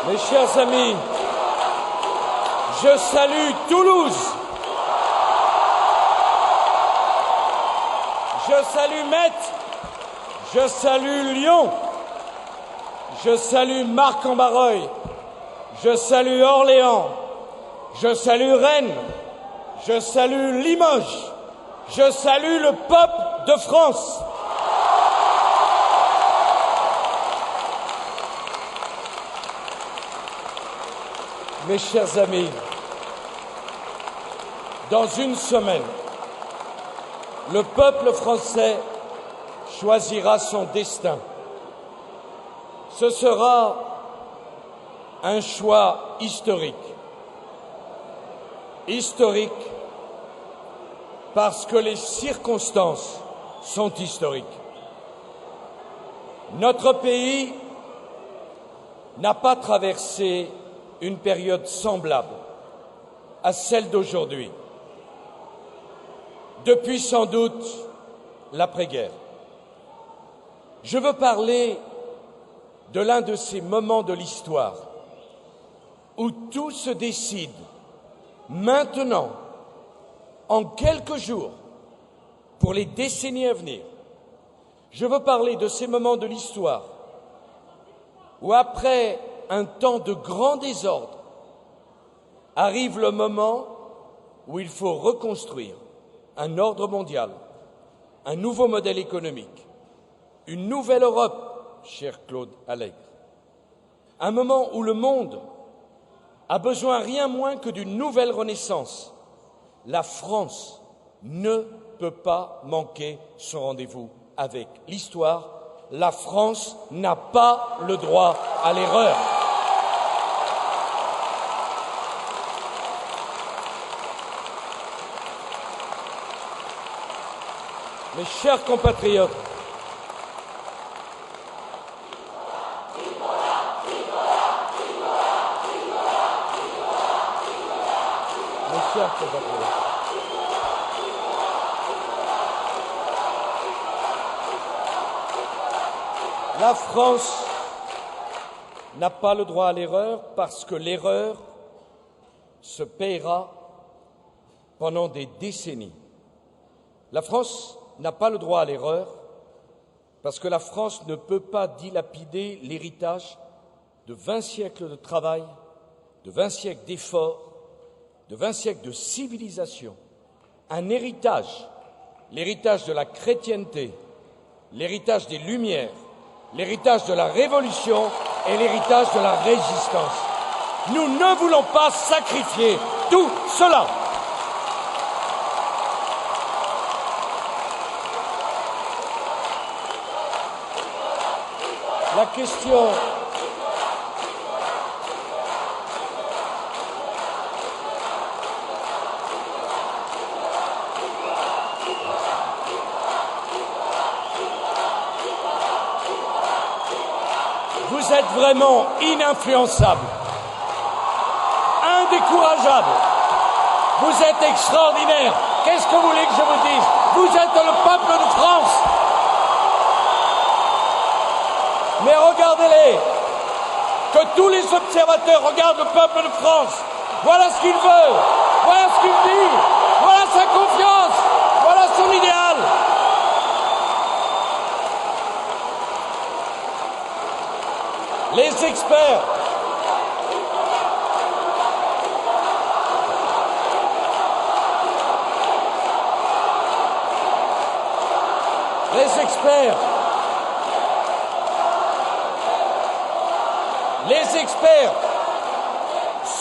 Mes chers amis, je salue Toulouse, je salue Metz, je salue Lyon, je salue Marc-en-Barreuil, je salue Orléans, je salue Rennes, je salue Limoges, je salue le peuple de France. Mes chers amis, dans une semaine, le peuple français choisira son destin. Ce sera un choix historique. Historique parce que les circonstances sont historiques. Notre pays n'a pas traversé une période semblable à celle d'aujourd'hui, depuis sans doute l'après-guerre. Je veux parler de l'un de ces moments de l'histoire où tout se décide maintenant, en quelques jours, pour les décennies à venir. Je veux parler de ces moments de l'histoire où, après un temps de grand désordre, arrive le moment où il faut reconstruire un ordre mondial, un nouveau modèle économique, une nouvelle Europe, cher Claude Allègre. Un moment où le monde a besoin rien moins que d'une nouvelle renaissance. La France ne peut pas manquer son rendez-vous avec l'histoire. La France n'a pas le droit à l'erreur. Mes chers compatriotes, la France n'a pas le droit à l'erreur parce que l'erreur se paiera pendant des décennies. La France n'a pas le droit à l'erreur parce que la France ne peut pas dilapider l'héritage de 20 siècles de travail, de 20 siècles d'efforts, de 20 siècles de civilisation. Un héritage, l'héritage de la chrétienté, l'héritage des Lumières, l'héritage de la Révolution et l'héritage de la Résistance. Nous ne voulons pas sacrifier tout cela. La question vous êtes vraiment ininfluençable, indécourageable. Vous êtes extraordinaire. Qu'est-ce que vous voulez que je vous dise? Vous êtes le peuple de France. Mais regardez-les, que tous les observateurs regardent le peuple de France. Voilà ce qu'il veut, voilà ce qu'il dit, voilà sa confiance, voilà son idéal. Les experts,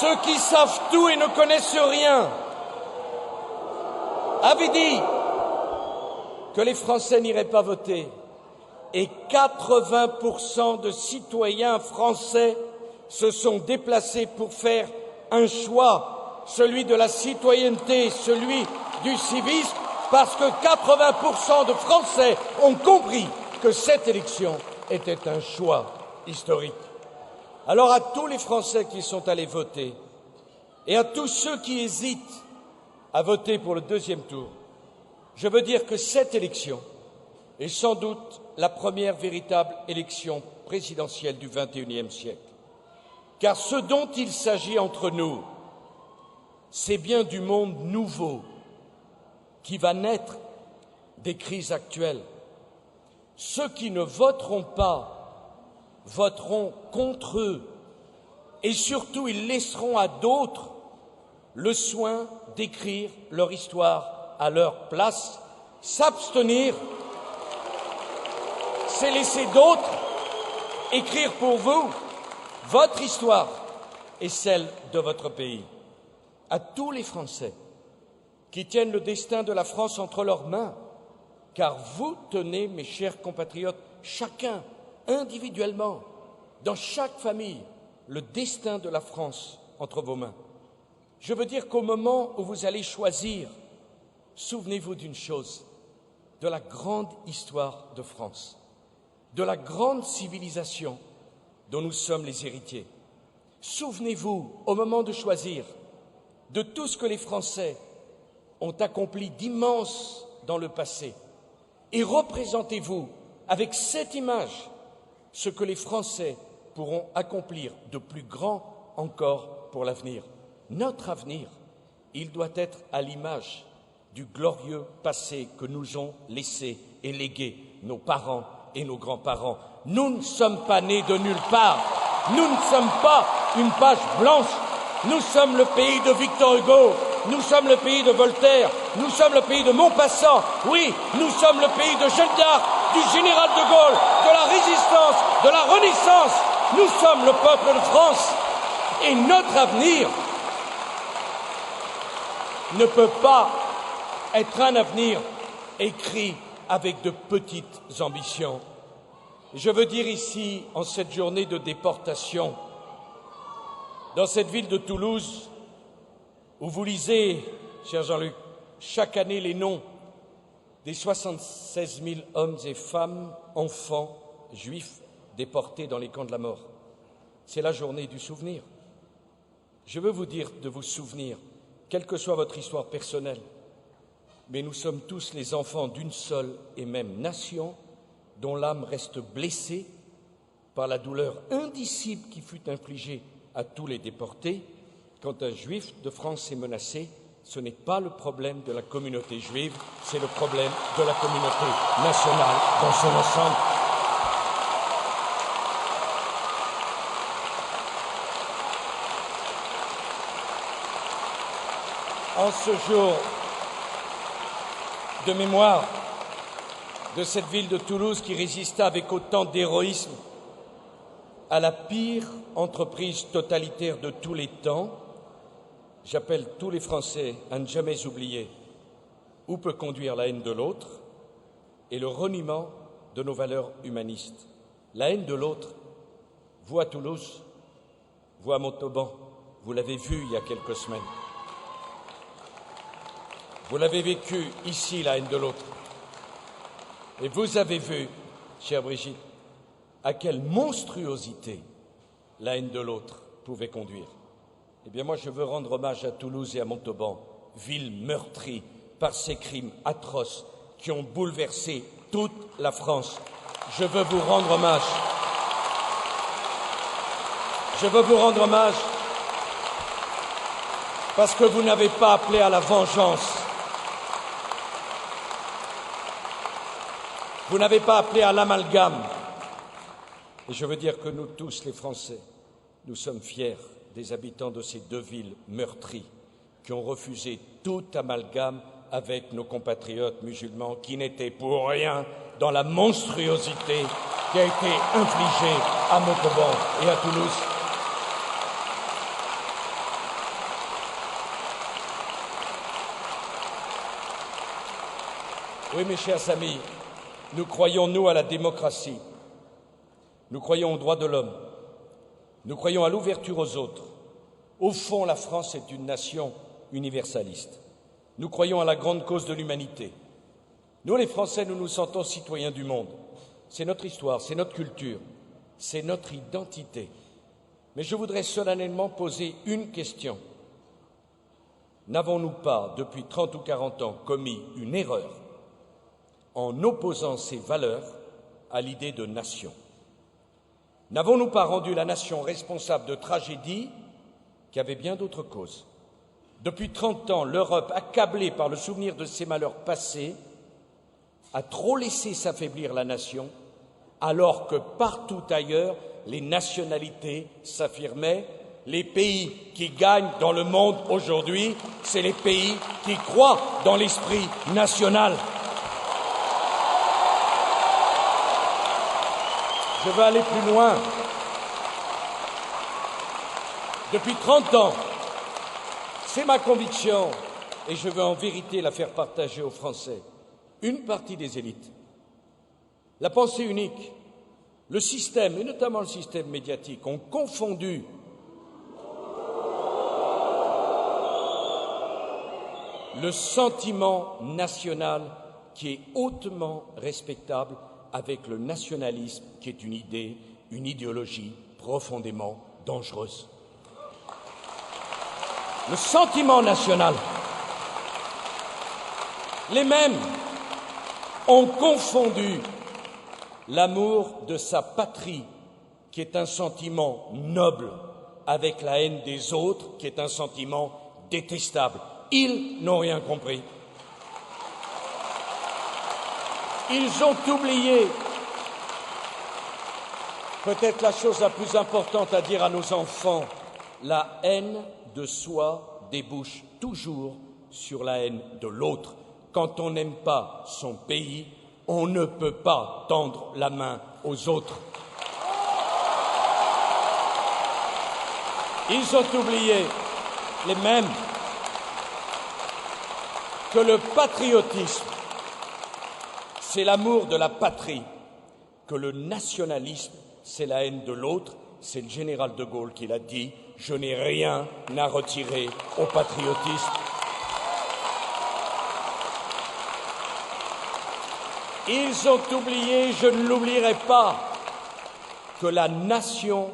ceux qui savent tout et ne connaissent rien, avaient dit que les Français n'iraient pas voter. Et 80% de citoyens français se sont déplacés pour faire un choix, celui de la citoyenneté, celui du civisme, parce que 80% de Français ont compris que cette élection était un choix historique. Alors à tous les Français qui sont allés voter et à tous ceux qui hésitent à voter pour le deuxième tour, je veux dire que cette élection est sans doute la première véritable élection présidentielle du XXIe siècle. car ce dont il s'agit entre nous, c'est bien du monde nouveau qui va naître des crises actuelles. Ceux qui ne voteront pas voteront contre eux et surtout ils laisseront à d'autres le soin d'écrire leur histoire à leur place. S'abstenir, c'est laisser d'autres écrire pour vous votre histoire et celle de votre pays. À tous les Français qui tiennent le destin de la France entre leurs mains, car vous tenez, mes chers compatriotes, chacun, individuellement, dans chaque famille, le destin de la France entre vos mains. Je veux dire qu'au moment où vous allez choisir, souvenez-vous d'une chose, de la grande histoire de France, de la grande civilisation dont nous sommes les héritiers. Souvenez-vous, au moment de choisir, de tout ce que les Français ont accompli d'immense dans le passé. Et représentez-vous, avec cette image, ce que les Français pourront accomplir de plus grand encore pour l'avenir. Notre avenir, il doit être à l'image du glorieux passé que nous ont laissé et légué nos parents et nos grands-parents. Nous ne sommes pas nés de nulle part. Nous ne sommes pas une page blanche. Nous sommes le pays de Victor Hugo. Nous sommes le pays de Voltaire. Nous sommes le pays de Maupassant. Oui, nous sommes le pays de Jeanne d'Arc, du général de Gaulle, de la Résistance, de la Renaissance. Nous sommes le peuple de France. Et notre avenir ne peut pas être un avenir écrit avec de petites ambitions. Je veux dire ici, en cette journée de déportation, dans cette ville de Toulouse, où vous lisez, cher Jean-Luc, chaque année les noms des 76 000 hommes et femmes, enfants, juifs, déportés dans les camps de la mort. C'est la journée du souvenir. Je veux vous dire de vous souvenir, quelle que soit votre histoire personnelle, mais nous sommes tous les enfants d'une seule et même nation dont l'âme reste blessée par la douleur indicible qui fut infligée à tous les déportés. Quand un juif de France est menacé, ce n'est pas le problème de la communauté juive, c'est le problème de la communauté nationale dans son ensemble. En ce jour de mémoire de cette ville de Toulouse qui résista avec autant d'héroïsme à la pire entreprise totalitaire de tous les temps, j'appelle tous les Français à ne jamais oublier où peut conduire la haine de l'autre et le reniement de nos valeurs humanistes. La haine de l'autre, vous à Toulouse, vous à Montauban, vous l'avez vu il y a quelques semaines. Vous l'avez vécu ici, la haine de l'autre. Et vous avez vu, chère Brigitte, à quelle monstruosité la haine de l'autre pouvait conduire. Eh bien, moi, je veux rendre hommage à Toulouse et à Montauban, villes meurtries par ces crimes atroces qui ont bouleversé toute la France. Je veux vous rendre hommage. Je veux vous rendre hommage parce que vous n'avez pas appelé à la vengeance. Vous n'avez pas appelé à l'amalgame. Et je veux dire que nous tous, les Français, nous sommes fiers des habitants de ces deux villes meurtries qui ont refusé tout amalgame avec nos compatriotes musulmans qui n'étaient pour rien dans la monstruosité qui a été infligée à Montauban et à Toulouse. Oui, mes chers amis, nous croyons, nous, à la démocratie. Nous croyons aux droits de l'homme. Nous croyons à l'ouverture aux autres. Au fond, la France est une nation universaliste. Nous croyons à la grande cause de l'humanité. Nous, les Français, nous nous sentons citoyens du monde. C'est notre histoire, c'est notre culture, c'est notre identité. Mais je voudrais solennellement poser une question. N'avons-nous pas, depuis 30 ou 40 ans, commis une erreur en opposant ces valeurs à l'idée de nation? N'avons-nous pas rendu la nation responsable de tragédies qui avaient bien d'autres causes? Depuis 30 ans, l'Europe, accablée par le souvenir de ses malheurs passés, a trop laissé s'affaiblir la nation, alors que partout ailleurs, les nationalités s'affirmaient. Les pays qui gagnent dans le monde aujourd'hui, c'est les pays qui croient dans l'esprit national. Je veux aller plus loin. Depuis 30 ans, c'est ma conviction, et je veux en vérité la faire partager aux Français. Une partie des élites, la pensée unique, le système, et notamment le système médiatique, ont confondu le sentiment national qui est hautement respectable avec le nationalisme qui est une idée, une idéologie profondément dangereuse. Le sentiment national. Les mêmes ont confondu l'amour de sa patrie, qui est un sentiment noble, avec la haine des autres, qui est un sentiment détestable. Ils n'ont rien compris. Ils ont oublié peut-être la chose la plus importante à dire à nos enfants. La haine de soi débouche toujours sur la haine de l'autre. Quand on n'aime pas son pays, on ne peut pas tendre la main aux autres. Ils ont oublié, les mêmes, que le patriotisme, c'est l'amour de la patrie, que le nationalisme, c'est la haine de l'autre. C'est le général de Gaulle qui l'a dit. Je n'ai rien à retirer au patriotisme. Ils ont oublié, je ne l'oublierai pas, que la nation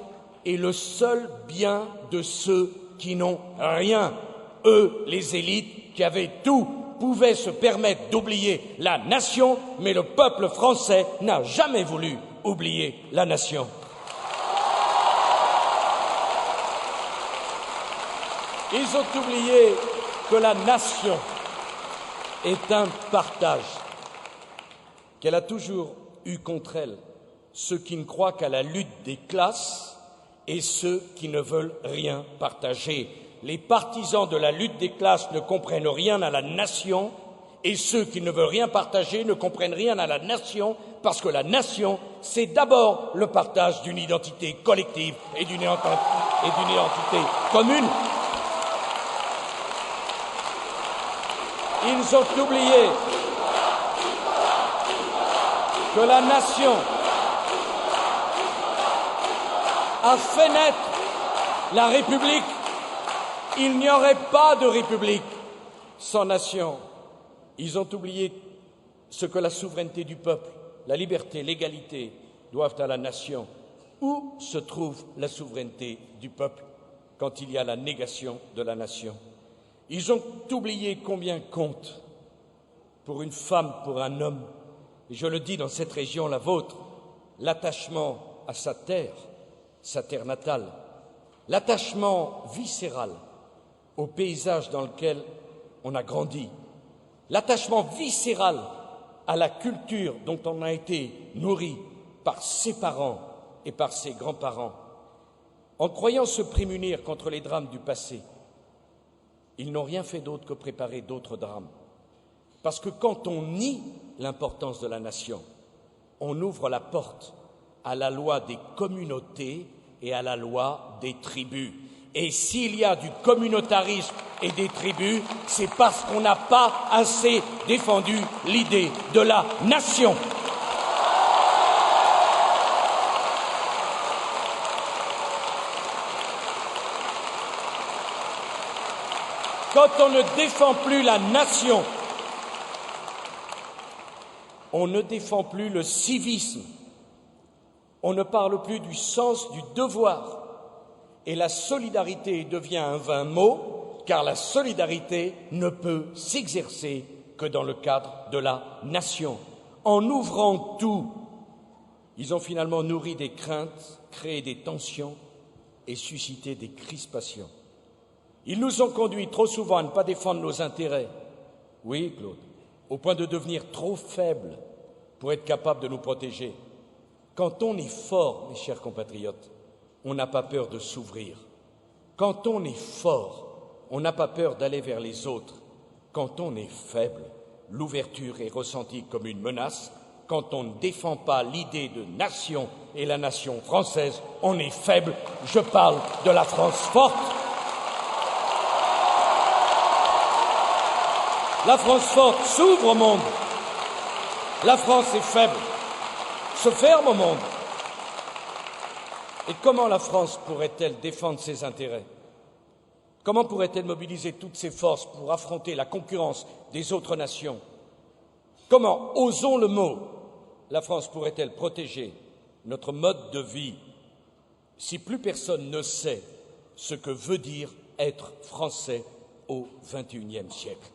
est le seul bien de ceux qui n'ont rien. Eux, les élites, qui avaient tout, pouvaient se permettre d'oublier la nation, mais le peuple français n'a jamais voulu oublier la nation. Ils ont oublié que la nation est un partage, qu'elle a toujours eu contre elle ceux qui ne croient qu'à la lutte des classes et ceux qui ne veulent rien partager. Les partisans de la lutte des classes ne comprennent rien à la nation et ceux qui ne veulent rien partager ne comprennent rien à la nation parce que la nation, c'est d'abord le partage d'une identité collective et d'une identité commune. Ils ont oublié que la nation a fait naître la République. Il n'y aurait pas de République sans nation. Ils ont oublié ce que la souveraineté du peuple, la liberté, l'égalité doivent à la nation. Où se trouve la souveraineté du peuple quand il y a la négation de la nation? Ils ont oublié combien compte pour une femme, pour un homme, et je le dis dans cette région, la vôtre, l'attachement à sa terre natale, l'attachement viscéral au paysage dans lequel on a grandi, l'attachement viscéral à la culture dont on a été nourri par ses parents et par ses grands-parents. En croyant se prémunir contre les drames du passé, ils n'ont rien fait d'autre que préparer d'autres drames. Parce que quand on nie l'importance de la nation, on ouvre la porte à la loi des communautés et à la loi des tribus. Et s'il y a du communautarisme et des tribus, c'est parce qu'on n'a pas assez défendu l'idée de la nation. Quand on ne défend plus la nation, on ne défend plus le civisme, on ne parle plus du sens du devoir, et la solidarité devient un vain mot, car la solidarité ne peut s'exercer que dans le cadre de la nation. En ouvrant tout, Ils ont finalement nourri des craintes, créé des tensions et suscité des crispations. Ils nous ont conduits trop souvent à ne pas défendre nos intérêts. Oui, Claude, au point de devenir trop faibles pour être capables de nous protéger. Quand on est fort, mes chers compatriotes, on n'a pas peur de s'ouvrir. Quand on est fort, on n'a pas peur d'aller vers les autres. Quand on est faible, l'ouverture est ressentie comme une menace. Quand on ne défend pas l'idée de nation et la nation française, on est faible. Je parle de la France forte. La France forte s'ouvre au monde. La France est faible, se ferme au monde. Et comment la France pourrait-elle défendre ses intérêts? Comment pourrait-elle mobiliser toutes ses forces pour affronter la concurrence des autres nations? Comment, osons le mot, la France pourrait-elle protéger notre mode de vie si plus personne ne sait ce que veut dire être français au XXIe siècle?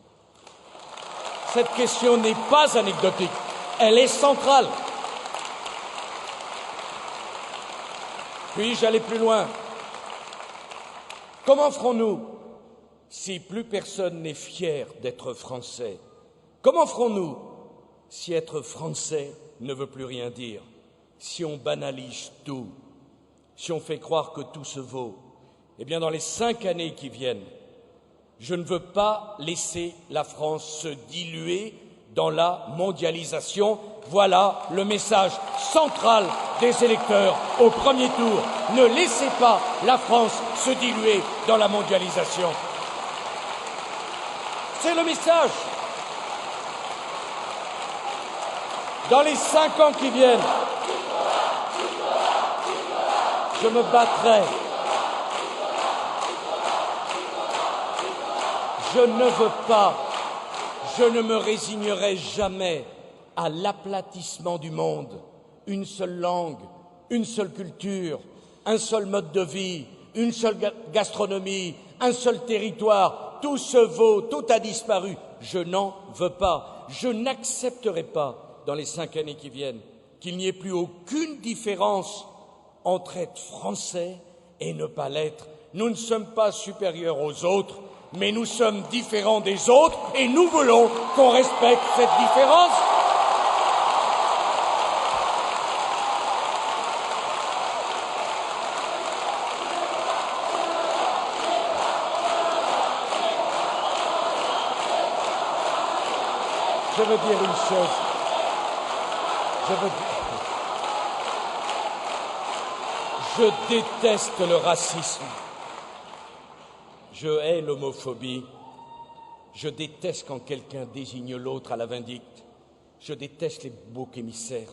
Cette question n'est pas anecdotique, elle est centrale. Puis-je aller plus loin? Comment ferons-nous si plus personne n'est fier d'être français? Comment ferons-nous si être français ne veut plus rien dire? Si on banalise tout, si on fait croire que tout se vaut? Eh bien, dans les 5 années qui viennent, je ne veux pas laisser la France se diluer dans la mondialisation. Voilà le message central des électeurs au premier tour. Ne laissez pas la France se diluer dans la mondialisation. C'est le message. Dans les 5 ans qui viennent, je me battrai. Je ne veux pas, je ne me résignerai jamais à l'aplatissement du monde. Une seule langue, une seule culture, un seul mode de vie, une seule gastronomie, un seul territoire. Tout se vaut, tout a disparu. Je n'en veux pas. Je n'accepterai pas, dans les 5 années qui viennent, qu'il n'y ait plus aucune différence entre être français et ne pas l'être. Nous ne sommes pas supérieurs aux autres, mais nous sommes différents des autres et nous voulons qu'on respecte cette différence. Je veux dire une chose. Je déteste le racisme. Je hais l'homophobie. Je déteste quand quelqu'un désigne l'autre à la vindicte. Je déteste les boucs émissaires.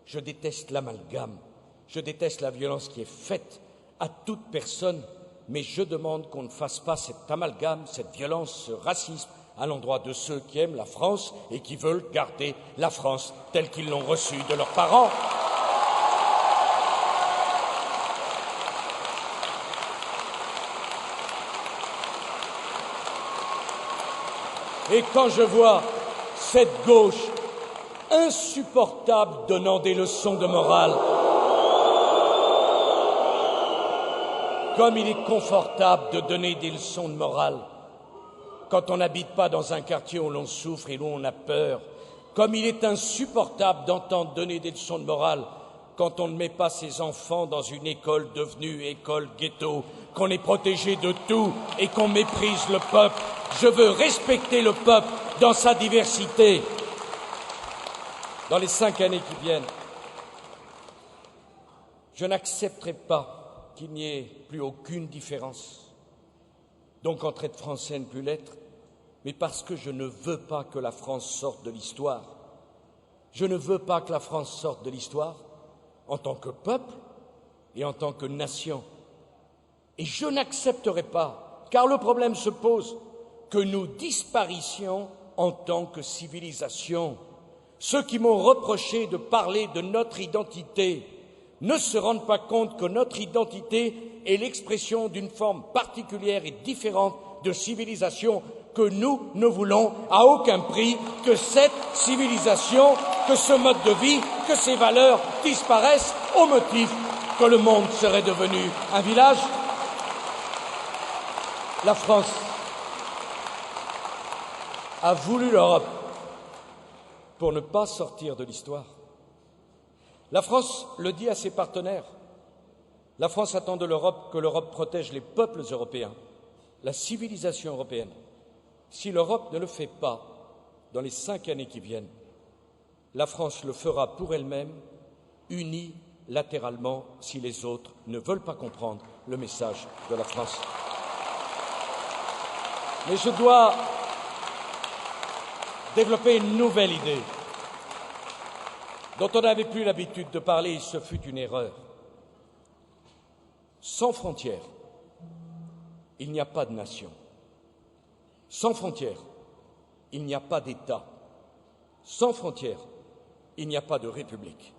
Je déteste l'amalgame. Je déteste la violence qui est faite à toute personne. Mais je demande qu'on ne fasse pas cet amalgame, cette violence, ce racisme à l'endroit de ceux qui aiment la France et qui veulent garder la France telle qu'ils l'ont reçue de leurs parents. Et quand je vois cette gauche insupportable donnant des leçons de morale, comme il est confortable de donner des leçons de morale quand on n'habite pas dans un quartier où l'on souffre et où on a peur, comme il est insupportable d'entendre donner des leçons de morale quand on ne met pas ses enfants dans une école devenue école ghetto, qu'on est protégé de tout et qu'on méprise le peuple. Je veux respecter le peuple dans sa diversité. Dans les 5 années qui viennent, je n'accepterai pas qu'il n'y ait plus aucune différence. Donc entre être français et ne plus l'être, mais parce que je ne veux pas que la France sorte de l'histoire. Je ne veux pas que la France sorte de l'histoire en tant que peuple et en tant que nation. Et je n'accepterai pas, car le problème se pose, que nous disparissions en tant que civilisation. Ceux qui m'ont reproché de parler de notre identité ne se rendent pas compte que notre identité est l'expression d'une forme particulière et différente de civilisation que nous ne voulons à aucun prix que cette civilisation, que ce mode de vie, que ces valeurs disparaissent au motif que le monde serait devenu un village. La France a voulu l'Europe pour ne pas sortir de l'histoire. La France le dit à ses partenaires. La France attend de l'Europe que l'Europe protège les peuples européens, la civilisation européenne. Si l'Europe ne le fait pas dans les 5 années qui viennent, la France le fera pour elle-même, unilatéralement, si les autres ne veulent pas comprendre le message de la France. Mais je dois développer une nouvelle idée dont on n'avait plus l'habitude de parler, et ce fut une erreur. Sans frontières, il n'y a pas de nation. Sans frontières, il n'y a pas d'État. Sans frontières, il n'y a pas de république.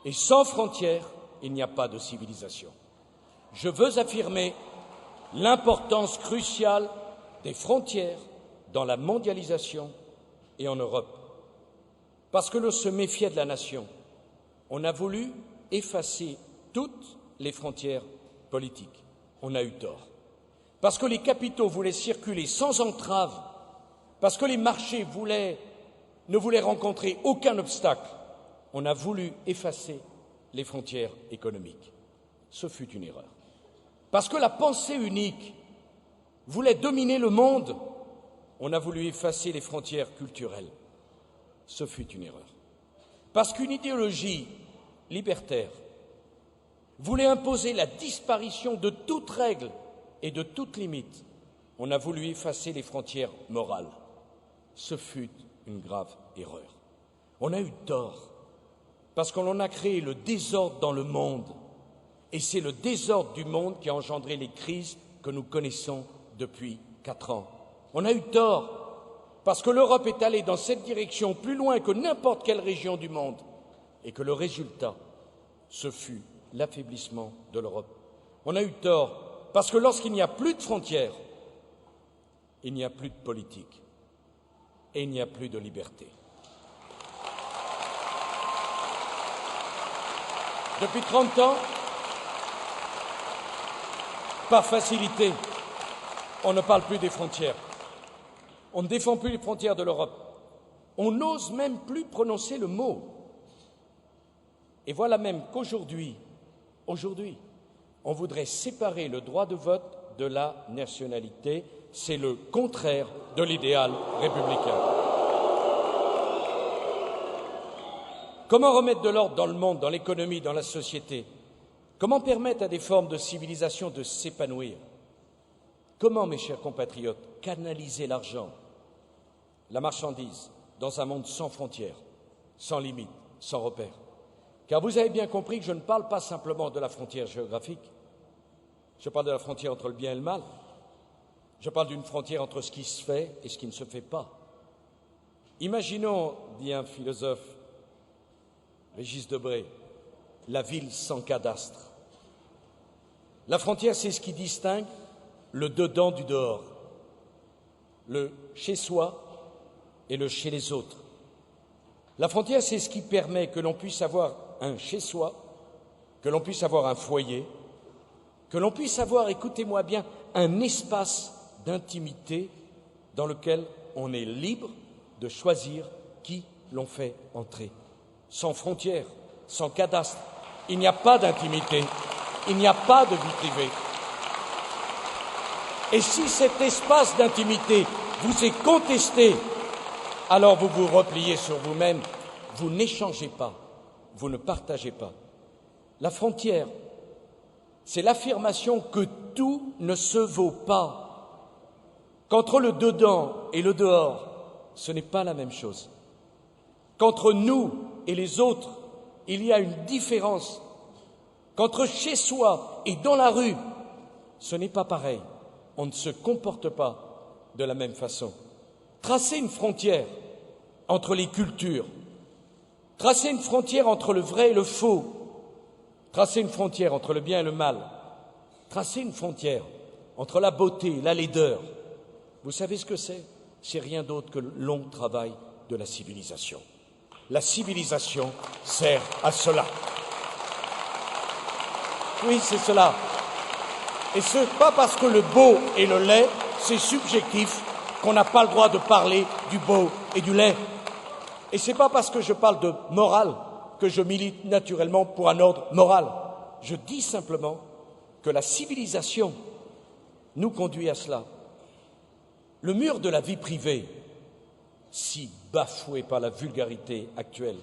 Et sans frontières, il n'y a pas de civilisation. Je veux affirmer l'importance cruciale des frontières dans la mondialisation et en Europe. Parce que l'on se méfiait de la nation, on a voulu effacer toutes les frontières politiques. On a eu tort. Parce que les capitaux voulaient circuler sans entrave, parce que les marchés ne voulaient rencontrer aucun obstacle, on a voulu effacer les frontières économiques. Ce fut une erreur. Parce que la pensée unique voulait dominer le monde, on a voulu effacer les frontières culturelles. Ce fut une erreur. Parce qu'une idéologie libertaire voulait imposer la disparition de toute règle et de toute limite, on a voulu effacer les frontières morales. Ce fut une grave erreur. On a eu tort, parce qu'on en a créé le désordre dans le monde, et c'est le désordre du monde qui a engendré les crises que nous connaissons depuis 4 ans. On a eu tort, parce que l'Europe est allée dans cette direction plus loin que n'importe quelle région du monde, et que le résultat, ce fut l'affaiblissement de l'Europe. On a eu tort, parce que lorsqu'il n'y a plus de frontières, il n'y a plus de politique et il n'y a plus de liberté. Depuis 30 ans, par facilité, on ne parle plus des frontières. On ne défend plus les frontières de l'Europe. On n'ose même plus prononcer le mot. Et voilà même qu'aujourd'hui, on voudrait séparer le droit de vote de la nationalité. C'est le contraire de l'idéal républicain. Comment remettre de l'ordre dans le monde, dans l'économie, dans la société? Comment permettre à des formes de civilisation de s'épanouir? Comment, mes chers compatriotes, canaliser l'argent, la marchandise, dans un monde sans frontières, sans limites, sans repères? Car vous avez bien compris que je ne parle pas simplement de la frontière géographique. Je parle de la frontière entre le bien et le mal. Je parle d'une frontière entre ce qui se fait et ce qui ne se fait pas. Imaginons, dit un philosophe, Régis Debray, la ville sans cadastre. La frontière, c'est ce qui distingue le dedans du dehors, le chez soi et le chez les autres. La frontière, c'est ce qui permet que l'on puisse avoir un chez soi, que l'on puisse avoir un foyer, que l'on puisse avoir, écoutez-moi bien, un espace d'intimité dans lequel on est libre de choisir qui l'on fait entrer. Sans frontières, sans cadastre, il n'y a pas d'intimité, il n'y a pas de vie privée. Et si cet espace d'intimité vous est contesté, alors vous vous repliez sur vous-même, vous n'échangez pas, vous ne partagez pas. La frontière, c'est l'affirmation que tout ne se vaut pas, qu'entre le dedans et le dehors, ce n'est pas la même chose, qu'entre nous et les autres, il y a une différence, qu'entre chez soi et dans la rue, ce n'est pas pareil, on ne se comporte pas de la même façon. Tracer une frontière entre les cultures, tracer une frontière entre le vrai et le faux, tracer une frontière entre le bien et le mal, tracer une frontière entre la beauté et la laideur, vous savez ce que c'est? c'est rien d'autre que le long travail de la civilisation. La civilisation sert à cela. Oui, c'est cela. Et ce n'est pas parce que le beau et le laid, c'est subjectif, qu'on n'a pas le droit de parler du beau et du laid. Et ce n'est pas parce que je parle de morale que je milite naturellement pour un ordre moral. Je dis simplement que la civilisation nous conduit à cela. Le mur de la vie privée, si bafoué par la vulgarité actuelle,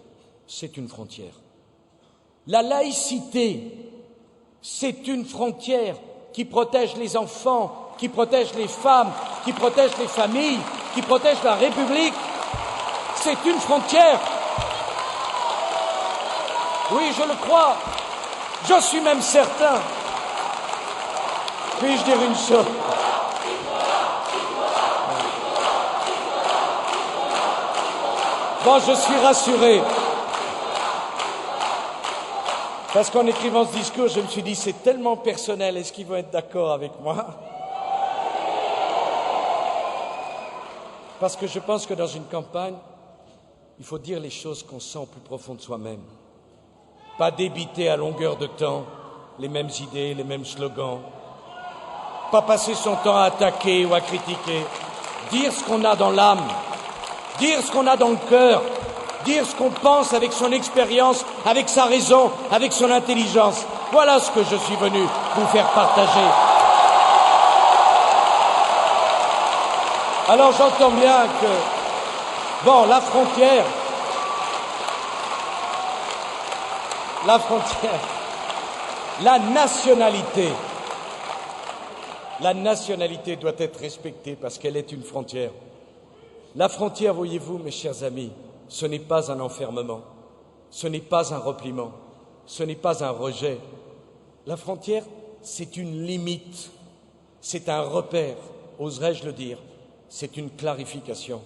c'est une frontière. La laïcité, c'est une frontière qui protège les enfants, qui protège les femmes, qui protège les familles, qui protège la République. C'est une frontière. Oui, je le crois. Je suis même certain. Puis-je dire une chose? Bon, je suis rassuré. Parce qu'en écrivant ce discours, je me suis dit, c'est tellement personnel, est-ce qu'ils vont être d'accord avec moi? Parce que je pense que dans une campagne, il faut dire les choses qu'on sent au plus profond de soi-même. Pas débiter à longueur de temps les mêmes idées, les mêmes slogans. Pas passer son temps à attaquer ou à critiquer. Dire ce qu'on a dans l'âme. Dire ce qu'on a dans le cœur. Dire ce qu'on pense avec son expérience, avec sa raison, avec son intelligence. Voilà ce que je suis venu vous faire partager. Alors j'entends bien que, bon, la frontière, la nationalité doit être respectée parce qu'elle est une frontière. La frontière, voyez-vous, mes chers amis, ce n'est pas un enfermement, ce n'est pas un repliement, ce n'est pas un rejet. La frontière, c'est une limite, c'est un repère, oserais-je le dire, c'est une clarification.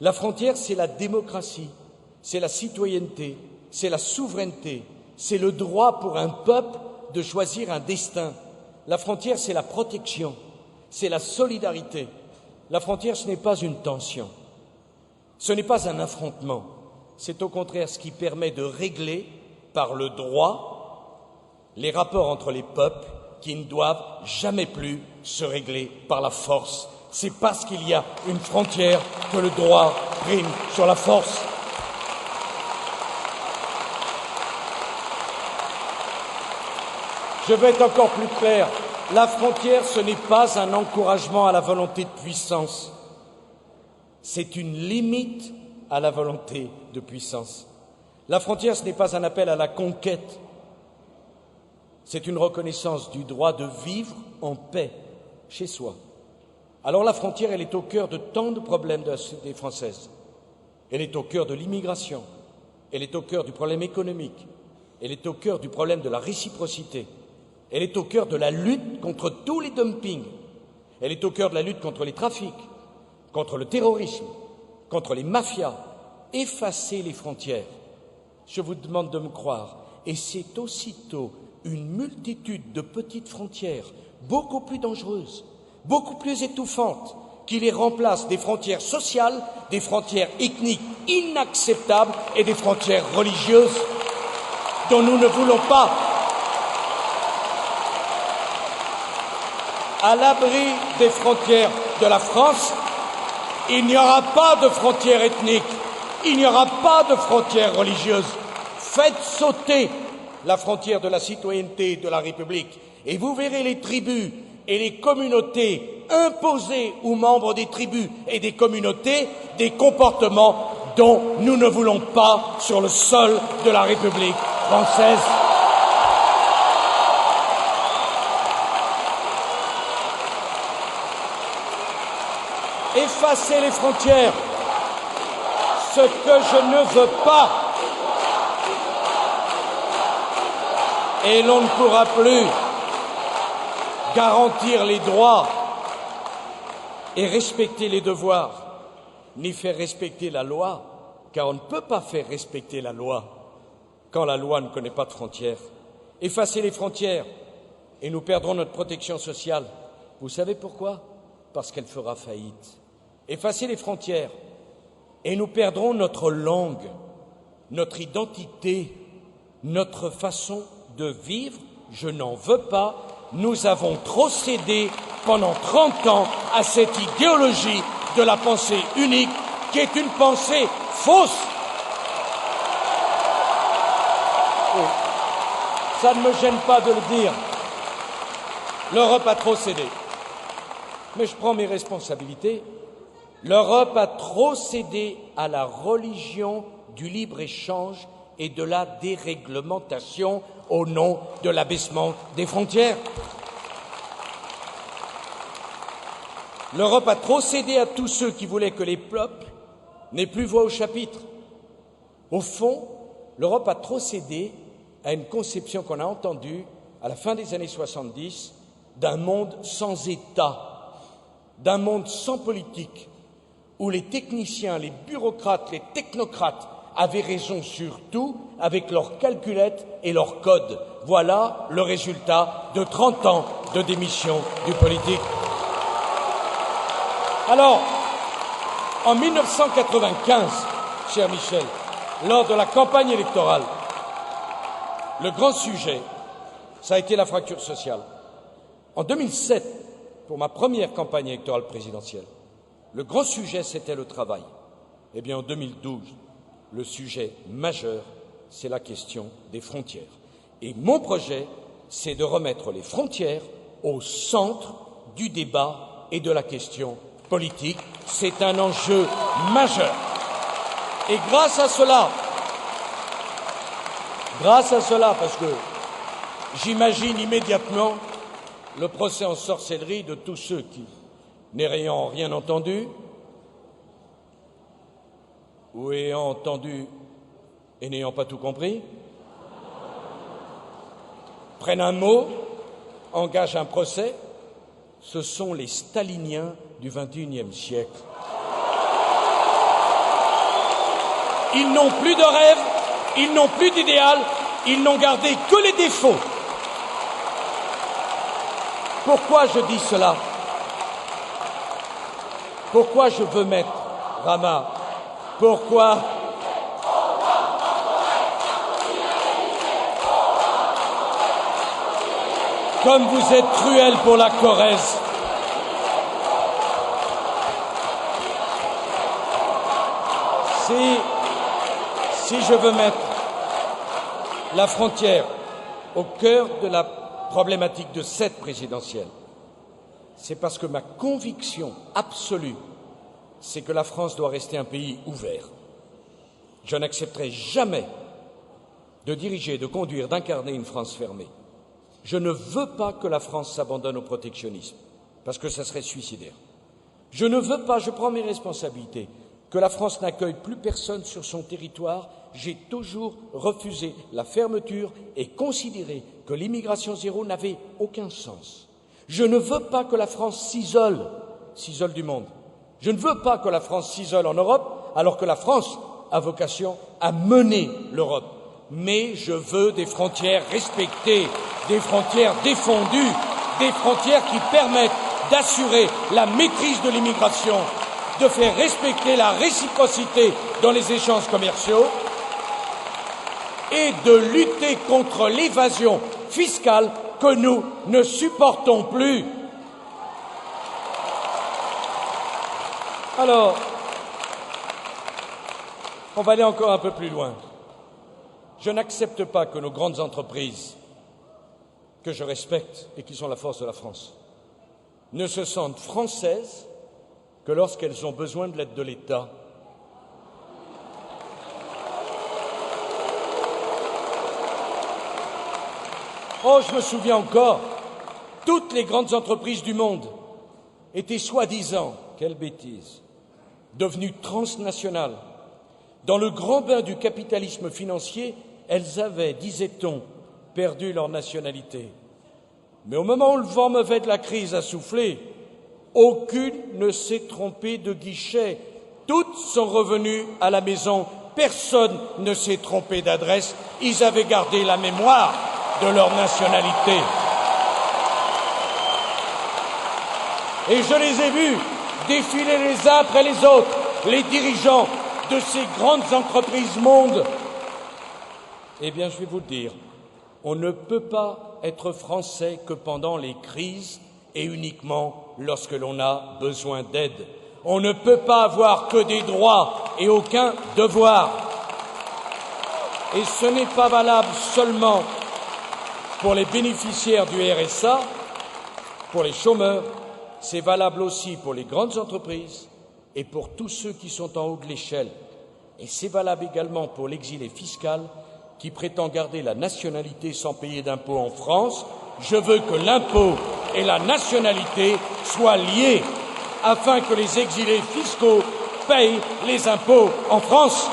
La frontière, c'est la démocratie, c'est la citoyenneté, c'est la souveraineté, c'est le droit pour un peuple de choisir un destin. La frontière, c'est la protection, c'est la solidarité. La frontière, ce n'est pas une tension, ce n'est pas un affrontement, c'est au contraire ce qui permet de régler par le droit les rapports entre les peuples qui ne doivent jamais plus se régler par la force. C'est parce qu'il y a une frontière que le droit prime sur la force. Je vais être encore plus clair. La frontière, ce n'est pas un encouragement à la volonté de puissance. C'est une limite à la volonté de puissance. La frontière, ce n'est pas un appel à la conquête. C'est une reconnaissance du droit de vivre en paix chez soi. Alors la frontière, elle est au cœur de tant de problèmes de la société française. Elle est au cœur de l'immigration. Elle est au cœur du problème économique. Elle est au cœur du problème de la réciprocité. Elle est au cœur de la lutte contre tous les dumpings. Elle est au cœur de la lutte contre les trafics, contre le terrorisme, contre les mafias. Effacer les frontières. Je vous demande de me croire. Et c'est aussitôt une multitude de petites frontières, beaucoup plus dangereuses, beaucoup plus étouffantes, qui les remplacent des frontières sociales, des frontières ethniques inacceptables et des frontières religieuses dont nous ne voulons pas. À l'abri des frontières de la France, il n'y aura pas de frontières ethniques, il n'y aura pas de frontières religieuses. Faites sauter la frontière de la citoyenneté de la République et vous verrez les tribus et les communautés imposer aux membres des tribus et des communautés des comportements dont nous ne voulons pas sur le sol de la République française. Effacer les frontières, ce que je ne veux pas. Et l'on ne pourra plus garantir les droits et respecter les devoirs, ni faire respecter la loi, car on ne peut pas faire respecter la loi quand la loi ne connaît pas de frontières. Effacer les frontières et nous perdrons notre protection sociale. Vous savez pourquoi? Parce qu'elle fera faillite. effacer les frontières, et nous perdrons notre langue, notre identité, notre façon de vivre. Je n'en veux pas. Nous avons trop cédé pendant 30 ans à cette idéologie de la pensée unique, qui est une pensée fausse. Et ça ne me gêne pas de le dire. L'Europe a trop cédé. Mais je prends mes responsabilités. L'Europe a trop cédé à la religion du libre-échange et de la déréglementation au nom de l'abaissement des frontières. L'Europe a trop cédé à tous ceux qui voulaient que les peuples n'aient plus voix au chapitre. Au fond, l'Europe a trop cédé à une conception qu'on a entendue à la fin des années 70 d'un monde sans État, d'un monde sans politique, où les techniciens, les bureaucrates, les technocrates avaient raison sur tout avec leurs calculettes et leurs codes. Voilà le résultat de 30 ans de démission du politique. Alors, en 1995, cher Michel, lors de la campagne électorale, le grand sujet, ça a été la fracture sociale. En 2007, pour ma première campagne électorale présidentielle, le grand sujet, c'était le travail. Eh bien, en 2012, le sujet majeur, c'est la question des frontières. Et mon projet, c'est de remettre les frontières au centre du débat et de la question politique. C'est un enjeu majeur. Et grâce à cela, parce que j'imagine immédiatement le procès en sorcellerie de tous ceux qui, n'ayant rien entendu, ou ayant entendu et n'ayant pas tout compris, prennent un mot, engagent un procès. Ce sont les staliniens du XXIe siècle. Ils n'ont plus de rêve, ils n'ont plus d'idéal, ils n'ont gardé que les défauts. Pourquoi je dis cela? Pourquoi je veux mettre, Rama, pourquoi comme vous êtes cruel pour la Corrèze, si je veux mettre la frontière au cœur de la problématique de cette présidentielle, c'est parce que ma conviction absolue, c'est que la France doit rester un pays ouvert. Je n'accepterai jamais de diriger, de conduire, d'incarner une France fermée. Je ne veux pas que la France s'abandonne au protectionnisme, parce que ça serait suicidaire. Je ne veux pas, je prends mes responsabilités, que la France n'accueille plus personne sur son territoire. J'ai toujours refusé la fermeture et considéré que l'immigration zéro n'avait aucun sens. Je ne veux pas que la France s'isole du monde. Je ne veux pas que la France s'isole en Europe, alors que la France a vocation à mener l'Europe. Mais je veux des frontières respectées, des frontières défendues, des frontières qui permettent d'assurer la maîtrise de l'immigration, de faire respecter la réciprocité dans les échanges commerciaux et de lutter contre l'évasion fiscale que nous ne supportons plus. Alors, on va aller encore un peu plus loin. Je n'accepte pas que nos grandes entreprises, que je respecte et qui sont la force de la France, ne se sentent françaises que lorsqu'elles ont besoin de l'aide de l'État. Oh, je me souviens encore, toutes les grandes entreprises du monde étaient soi-disant, quelle bêtise, devenues transnationales. Dans le grand bain du capitalisme financier, elles avaient, disait-on, perdu leur nationalité. Mais au moment où le vent mauvais de la crise a soufflé, aucune ne s'est trompée de guichet. Toutes sont revenues à la maison. Personne ne s'est trompé d'adresse. Ils avaient gardé la mémoire de leur nationalité. Et je les ai vus défiler les uns après les autres, les dirigeants de ces grandes entreprises mondes. Eh bien, je vais vous le dire, on ne peut pas être français que pendant les crises et uniquement lorsque l'on a besoin d'aide. On ne peut pas avoir que des droits et aucun devoir. Et ce n'est pas valable seulement pour les bénéficiaires du RSA, pour les chômeurs, c'est valable aussi pour les grandes entreprises et pour tous ceux qui sont en haut de l'échelle. Et c'est valable également pour l'exilé fiscal qui prétend garder la nationalité sans payer d'impôts en France. Je veux que l'impôt et la nationalité soient liés afin que les exilés fiscaux payent les impôts en France.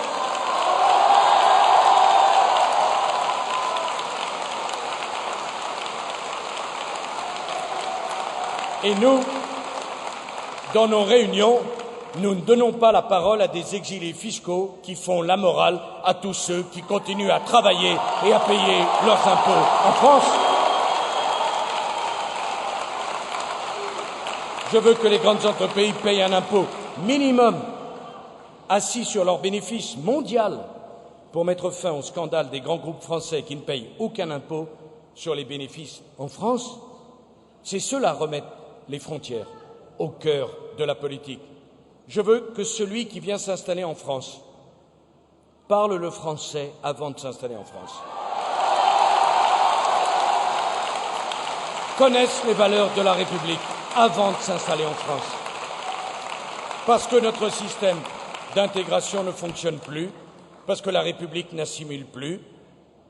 Et nous, dans nos réunions, nous ne donnons pas la parole à des exilés fiscaux qui font la morale à tous ceux qui continuent à travailler et à payer leurs impôts en France. Je veux que les grandes entreprises payent un impôt minimum assis sur leur bénéfice mondial pour mettre fin au scandale des grands groupes français qui ne payent aucun impôt sur les bénéfices en France. C'est cela remettre les frontières au cœur de la politique. Je veux que celui qui vient s'installer en France parle le français avant de s'installer en France, connaisse les valeurs de la République avant de s'installer en France, parce que notre système d'intégration ne fonctionne plus, parce que la République n'assimile plus,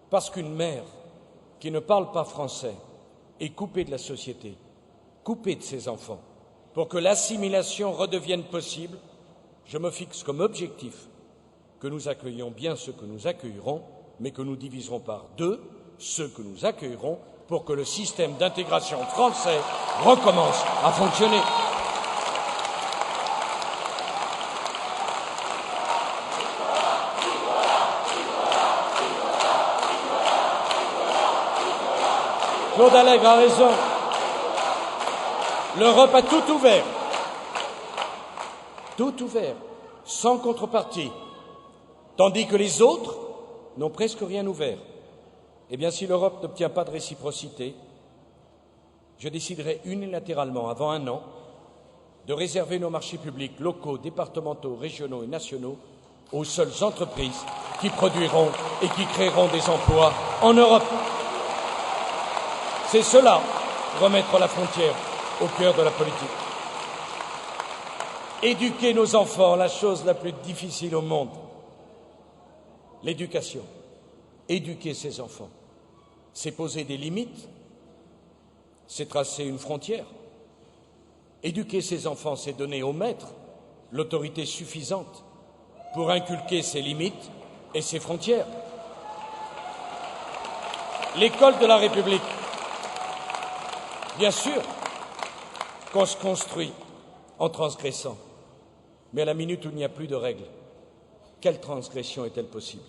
parce qu'une mère qui ne parle pas français est coupée de la société, coupée de ses enfants. Pour que l'assimilation redevienne possible, je me fixe comme objectif que nous accueillions bien ceux que nous accueillerons, mais que nous diviserons par deux ceux que nous accueillerons pour que le système d'intégration français recommence à fonctionner. Claude Allègre a raison. L'Europe a tout ouvert, sans contrepartie, tandis que les autres n'ont presque rien ouvert. Eh bien, si l'Europe n'obtient pas de réciprocité, je déciderai unilatéralement, avant un an, de réserver nos marchés publics locaux, départementaux, régionaux et nationaux aux seules entreprises qui produiront et qui créeront des emplois en Europe. C'est cela, remettre la frontière au cœur de la politique. Éduquer nos enfants, la chose la plus difficile au monde. L'éducation. Éduquer ses enfants, c'est poser des limites, c'est tracer une frontière. Éduquer ses enfants, c'est donner au maître l'autorité suffisante pour inculquer ses limites et ses frontières. L'école de la République, bien sûr qu'on se construit en transgressant, mais à la minute où il n'y a plus de règles, quelle transgression est-elle possible?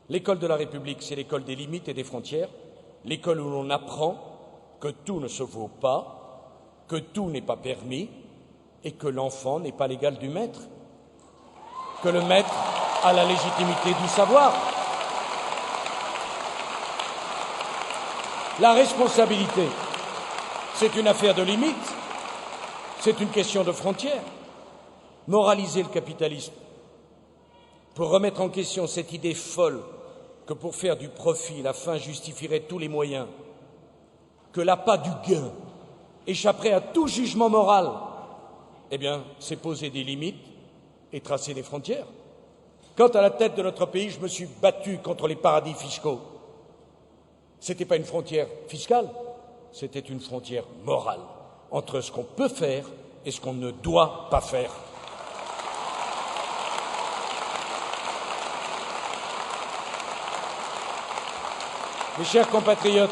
L'école de la République, c'est l'école des limites et des frontières, l'école où l'on apprend que tout ne se vaut pas, que tout n'est pas permis et que l'enfant n'est pas l'égal du maître, que le maître a la légitimité du savoir. La responsabilité, c'est une affaire de limites, c'est une question de frontières. Moraliser le capitalisme pour remettre en question cette idée folle que pour faire du profit, la fin justifierait tous les moyens, que l'appât du gain échapperait à tout jugement moral, eh bien, c'est poser des limites et tracer des frontières. Quand à la tête de notre pays, je me suis battu contre les paradis fiscaux, ce n'était pas une frontière fiscale, c'était une frontière morale entre ce qu'on peut faire et ce qu'on ne doit pas faire. Mes chers compatriotes,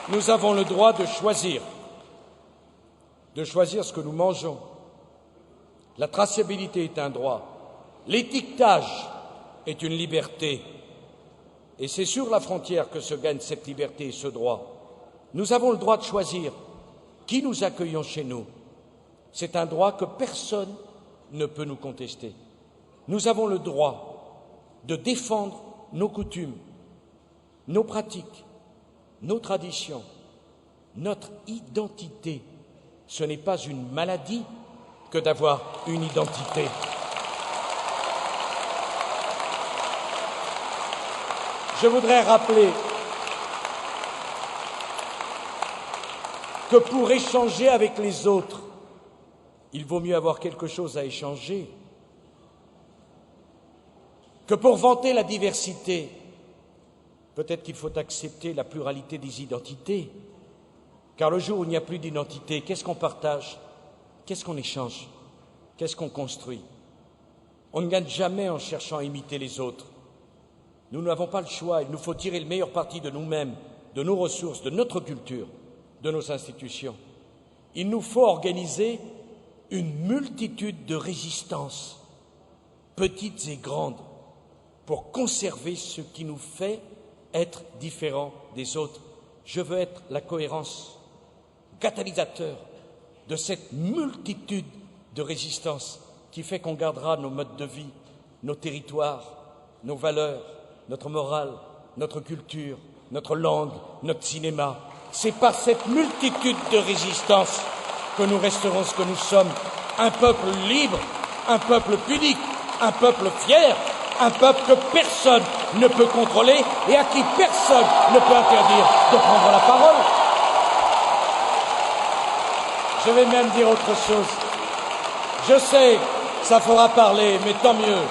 nous avons le droit de choisir ce que nous mangeons. La traçabilité est un droit. L'étiquetage est une liberté. Et c'est sur la frontière que se gagne cette liberté et ce droit. Nous avons le droit de choisir qui nous accueillons chez nous. C'est un droit que personne ne peut nous contester. Nous avons le droit de défendre nos coutumes, nos pratiques, nos traditions, notre identité. Ce n'est pas une maladie que d'avoir une identité. Je voudrais rappeler que pour échanger avec les autres, il vaut mieux avoir quelque chose à échanger. Que pour vanter la diversité, peut-être qu'il faut accepter la pluralité des identités. Car le jour où il n'y a plus d'identité, qu'est-ce qu'on partage? Qu'est-ce qu'on échange? Qu'est-ce qu'on construit? On ne gagne jamais en cherchant à imiter les autres. Nous n'avons pas le choix, il nous faut tirer le meilleur parti de nous-mêmes, de nos ressources, de notre culture, de nos institutions. Il nous faut organiser une multitude de résistances, petites et grandes, pour conserver ce qui nous fait être différents des autres. Je veux être la cohérence, catalyseur de cette multitude de résistances qui fait qu'on gardera nos modes de vie, nos territoires, nos valeurs, notre morale, notre culture, notre langue, notre cinéma. C'est par cette multitude de résistances que nous resterons ce que nous sommes, un peuple libre, un peuple pudique, un peuple fier, un peuple que personne ne peut contrôler et à qui personne ne peut interdire de prendre la parole. Je vais même dire autre chose. Je sais, ça fera parler, mais tant mieux.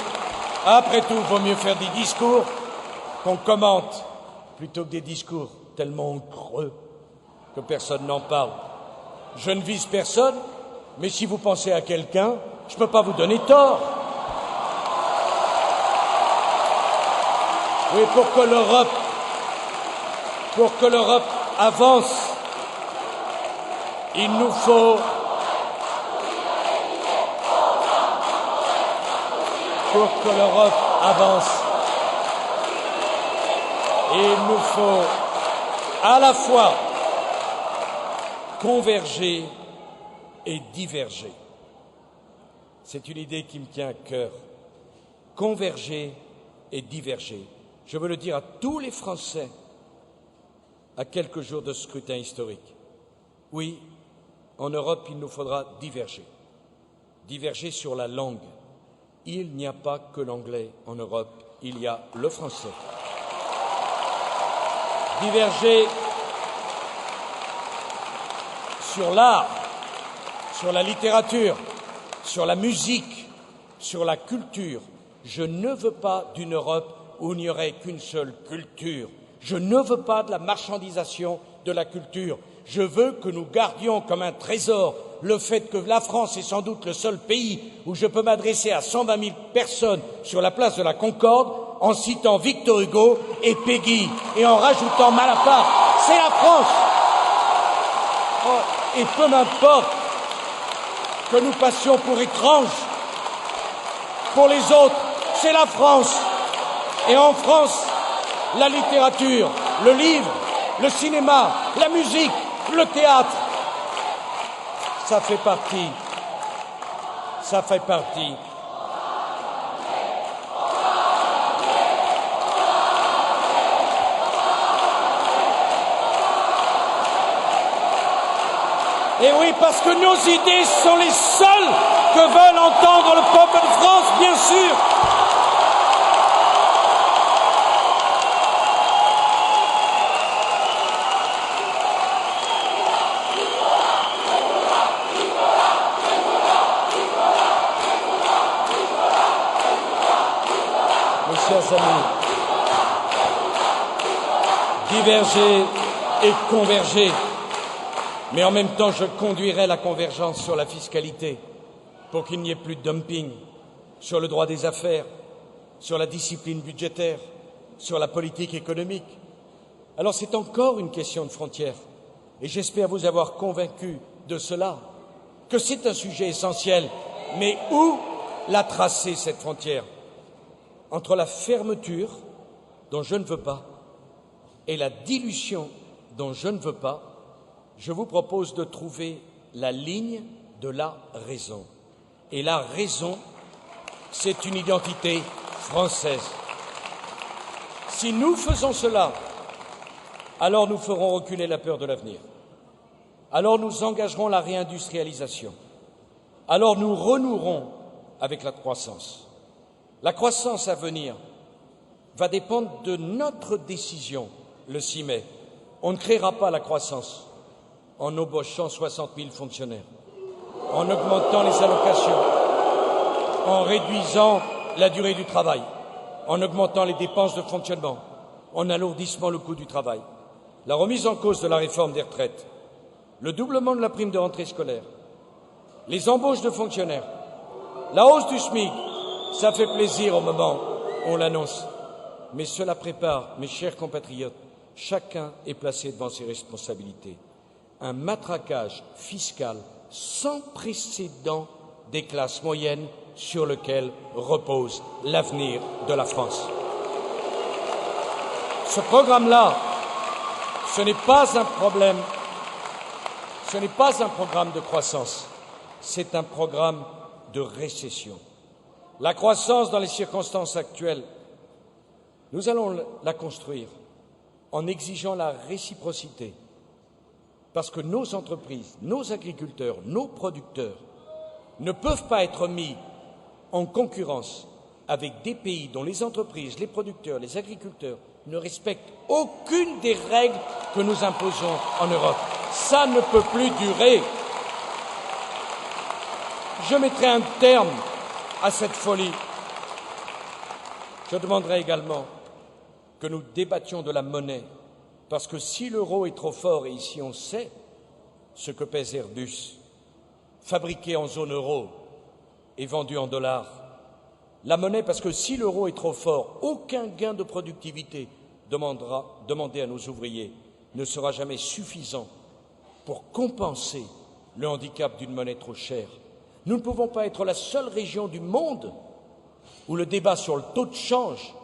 Après tout, il vaut mieux faire des discours qu'on commente plutôt que des discours tellement creux que personne n'en parle. Je ne vise personne, mais si vous pensez à quelqu'un, je ne peux pas vous donner tort. Oui, pour que l'Europe avance, il nous faut à la fois converger et diverger. C'est une idée qui me tient à cœur. Converger et diverger. Je veux le dire à tous les Français à quelques jours de scrutin historique. Oui, en Europe, il nous faudra diverger. Diverger sur la langue. Il n'y a pas que l'anglais en Europe, il y a le français. Diverger sur l'art, sur la littérature, sur la musique, sur la culture. Je ne veux pas d'une Europe où il n'y aurait qu'une seule culture. Je ne veux pas de la marchandisation de la culture. Je veux que nous gardions comme un trésor le fait que la France est sans doute le seul pays où je peux m'adresser à 120 000 personnes sur la place de la Concorde en citant Victor Hugo et Péguy et en rajoutant Malaparte. C'est la France. Oh, et peu m'importe que nous passions pour étranges pour les autres, c'est la France. Et en France, la littérature, le livre, le cinéma, la musique, le théâtre, ça fait partie. Et oui, parce que nos idées sont les seules que veulent entendre le peuple de France, bien sûr. Chers amis, diverger et converger, mais en même temps je conduirai la convergence sur la fiscalité pour qu'il n'y ait plus de dumping, sur le droit des affaires, sur la discipline budgétaire, sur la politique économique. Alors c'est encore une question de frontières et j'espère vous avoir convaincu de cela, que c'est un sujet essentiel, mais où la tracer cette frontière? Entre la fermeture, dont je ne veux pas, et la dilution, dont je ne veux pas, je vous propose de trouver la ligne de la raison. Et la raison, c'est une identité française. Si nous faisons cela, alors nous ferons reculer la peur de l'avenir. Alors nous engagerons la réindustrialisation. Alors nous renouerons avec la croissance. La croissance à venir va dépendre de notre décision le 6 mai. On ne créera pas la croissance en embauchant 60 000 fonctionnaires, en augmentant les allocations, en réduisant la durée du travail, en augmentant les dépenses de fonctionnement, en alourdissant le coût du travail. La remise en cause de la réforme des retraites, le doublement de la prime de rentrée scolaire, les embauches de fonctionnaires, la hausse du SMIC, ça fait plaisir au moment où on l'annonce. Mais cela prépare, mes chers compatriotes, chacun est placé devant ses responsabilités. Un matraquage fiscal sans précédent des classes moyennes sur lequel repose l'avenir de la France. Ce programme-là, ce n'est pas un problème, ce n'est pas un programme de croissance, c'est un programme de récession. La croissance dans les circonstances actuelles, nous allons la construire en exigeant la réciprocité, parce que nos entreprises, nos agriculteurs, nos producteurs ne peuvent pas être mis en concurrence avec des pays dont les entreprises, les producteurs, les agriculteurs ne respectent aucune des règles que nous imposons en Europe. Ça ne peut plus durer. Je mettrai un terme à cette folie. Je demanderai également que nous débattions de la monnaie, parce que si l'euro est trop fort, et ici on sait ce que pèse Airbus, fabriqué en zone euro et vendu en dollars, la monnaie, parce que si l'euro est trop fort, aucun gain de productivité demandé à nos ouvriers ne sera jamais suffisant pour compenser le handicap d'une monnaie trop chère. Nous ne pouvons pas être la seule région du monde où le débat sur le taux de change